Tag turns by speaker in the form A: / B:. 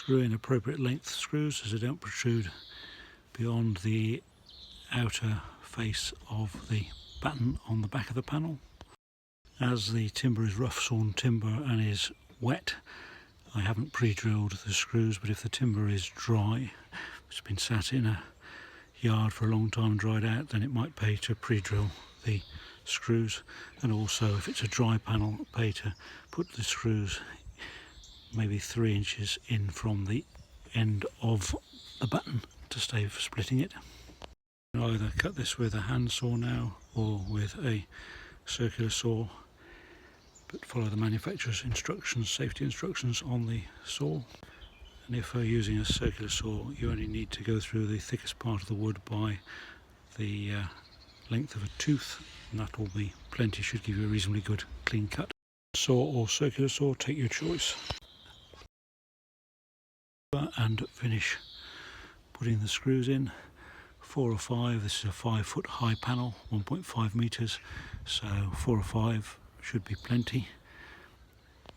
A: Screw in appropriate length screws as they don't protrude beyond the outer face of the batten on the back of the panel. As the timber is rough sawn timber and is wet, I haven't pre-drilled the screws, but if the timber is dry, it's been sat in a yard for a long time and dried out, then it might pay to pre-drill the screws. And also if it's a dry panel, pay to put the screws maybe 3 inches in from the end of the batten to save splitting it. You can either cut this with a hand saw now or with a circular saw, but follow the manufacturer's instructions, safety instructions on the saw. And if using a circular saw, you only need to go through the thickest part of the wood by the length of a tooth, and that will be plenty, should give you a reasonably good clean cut. Saw or circular saw, take your choice. And finish putting the screws in. 4 or 5, this is a 5 foot high panel, 1.5 meters, so 4 or 5 should be plenty.